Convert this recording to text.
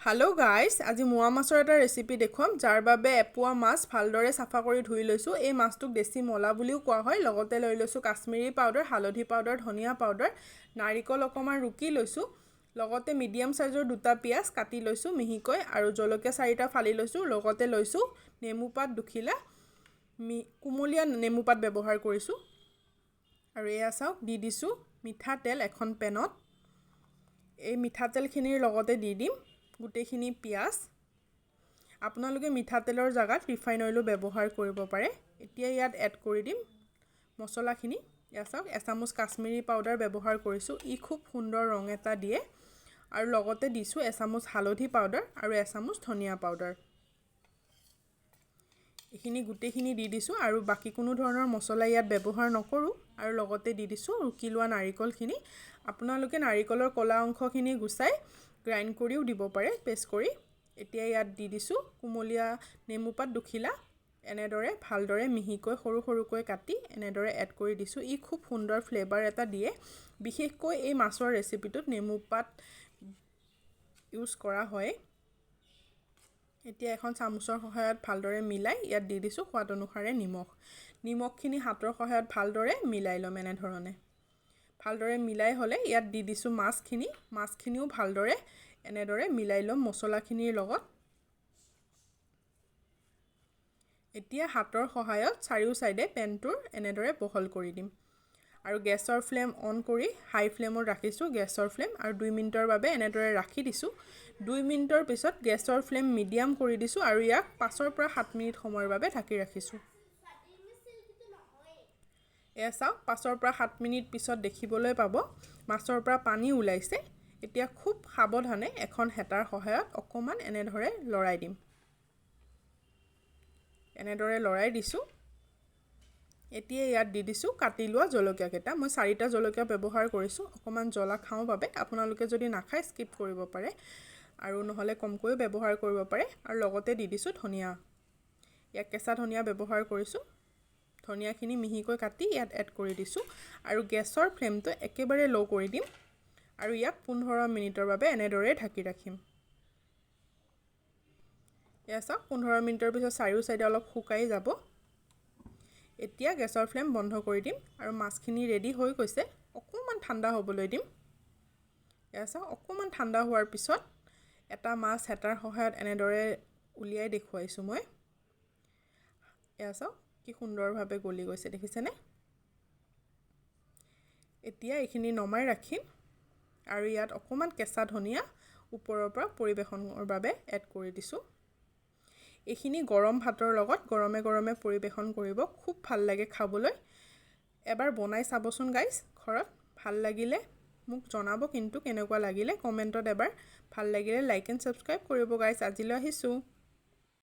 Hello guys, আজি মোৱা মাছৰ এটা ৰেচিপি দেখুৱাম যাৰ বাবে এপোৱা মাছ ভালদৰে সাফা কৰি ধুই লৈছো। এই মাছটোক দেশী মোলা বুলিও কোৱা হয়। লগতে লৈ লৈছো কাশ্মীৰী পাউডাৰ, হালধি পাউডাৰ, ধনিয়া পাউডাৰ, নাৰিকল অকমান ৰুকি লৈছো। লগতে মিডিয়াম সাইজৰ দুটা পিয়াজ কাটি লৈছো মিহিকৈ আৰু জলকীয়া চাৰিটা ফালি লৈছো। লগতে লৈছো নেমু পাত দুখিলা, কুমলীয়া নেমু পাত ব্যৱহাৰ কৰিছো। আৰু এয়া চাওক দি দিছো মিঠাতেল এখন পেনত। এই মিঠাতেলখিনিৰ লগতে দি দিম গোটেইখিনি পিয়াজ। আপোনালোকে মিঠাতেলৰ জাগাত ৰিফাইন অইলো ব্যৱহাৰ কৰিব পাৰে। এতিয়া ইয়াত এড কৰি দিম মছলাখিনি। ইয়া চাওক এচামুচ কাশ্মীৰী পাউডাৰ ব্যৱহাৰ কৰিছো। ই খুব সুন্দৰ ৰং এটা দিয়ে। আৰু লগতে দিছো এচামুচ হালধি পাউডাৰ আৰু এচামুচ ধনিয়া পাউডাৰ। এইখিনি গোটেইখিনি দি দিছো আৰু বাকি কোনো ধৰণৰ মছলা ইয়াত ব্যৱহাৰ নকৰো। আৰু লগতে দি দিছো ৰুকি লোৱা নাৰিকলখিনি। আপোনালোকে নাৰিকলৰ কলা অংশখিনি গুচাই গ্ৰাইণ্ড কৰিও দিব পাৰে পেষ্ট কৰি। এতিয়া ইয়াত দি দিছো কুমলীয়া নেমু পাত দুখিলা। এনেদৰে ভালদৰে মিহিকৈ সৰু সৰুকৈ কাটি এনেদৰে এড কৰি দিছো। ই খুব সুন্দৰ ফ্লেভাৰ এটা দিয়ে। বিশেষকৈ এই মাছৰ ৰেচিপিটোত নেমু পাত ইউজ কৰা হয়। এতিয়া এখন চামুচৰ সহায়ত ভালদৰে মিলাই ইয়াত দি দিছো সোৱাদ অনুসাৰে নিমখ। নিমখখিনি হাতৰ সহায়ত ভালদৰে মিলাই লম এনেধৰণে। ভালদৰে মিলাই হলে ইয়াত দি দিছো মাছখিনি। মাছখিনিও ভালদৰে এনেদৰে মিলাই লম মছলাখিনিৰ লগত। এতিয়া হাতৰ সহায়ত চাৰিও সাইডে পেনটোৰ এনেদৰে বহল কৰি দিম। আৰু গেছৰ ফ্লেম অন কৰি হাই ফ্লেমত ৰাখিছো গেছৰ ফ্লেম আৰু 2 মিনিটৰ বাবে এনেদৰে ৰাখি দিছো। 2 মিনিটৰ পিছত গেছৰ ফ্লেম মিডিয়াম কৰি দিছো আৰু ইয়াক 5 পৰা 7 মিনিট সময়ৰ বাবে ঢাকি ৰাখিছো। এয়া চাওক 5 পৰা 7 মিনিট পিছত দেখিবলৈ পাব মাছৰ পৰা পানী ওলাইছে। এতিয়া খুব সাৱধানে এখন হেতাৰ সহায়ত অকমান এনেদৰে লৰাই দিম। এনেদৰে লৰাই দিছো। এতিয়া ইয়াত দি দিছো কাটি লোৱা জলকীয়া কেইটা। মই 4টা জলকীয়া ব্যৱহাৰ কৰিছো। অকমান জ্বলা খাও বাবে আপোনালোকে যদি নাখায় স্কিপ কৰিব পাৰে আৰু নহলে কমকৈ ব্যৱহাৰ কৰিব পাৰে। আৰু লগতে দি দিছো ধনিয়া। ইয়াক কেঁচা ধনিয়া ব্যৱহাৰ কৰিছো। ধনিয়াখিনি মিহিকৈ কাটি ইয়াত এড কৰি দিছো আৰু গেছৰ ফ্লেমটো একেবাৰে লো কৰি দিম আৰু ইয়াক 15 মিনিটৰ বাবে এনেদৰে ঢাকি ৰাখিম। এয়া চাওক 15 মিনিটৰ পিছত চাৰিও সাইডে অলপ শুকাই যাব। এতিয়া গেছৰ ফ্লেম বন্ধ কৰি দিম আৰু মাছখিনি ৰেডি হৈ গৈছে। অকমান ঠাণ্ডা হ'বলৈ দিম। এয়া চাওক অকমান ঠাণ্ডা হোৱাৰ পিছত এটা মাছ হেতাৰ সহায়ত এনেদৰে উলিয়াই দেখুৱাইছো মই। এয়া চাওক কি সুন্দৰভাৱে গলি গৈছে দেখিছেনে? এতিয়া এইখিনি নমাই ৰাখিম আৰু ইয়াত অকমান কেঁচা ধনিয়া ওপৰৰ পৰা পৰিবেশনৰ বাবে এড কৰি দিছো। এইখিনি গৰম ভাতৰ লগত গৰমে গৰমে পৰিবেশন কৰিব। খুব ভাল লাগে খাবলৈ। এবাৰ বনাই চাবচোন গাইস ঘৰত। ভাল লাগিলে মোক জনাব কিন্তু কেনেকুৱা লাগিলে কমেন্টত এবাৰ। ভাল লাগিলে লাইক এণ্ড সাবস্ক্ৰাইব কৰিব গাইস। আজিলৈ আহিছো।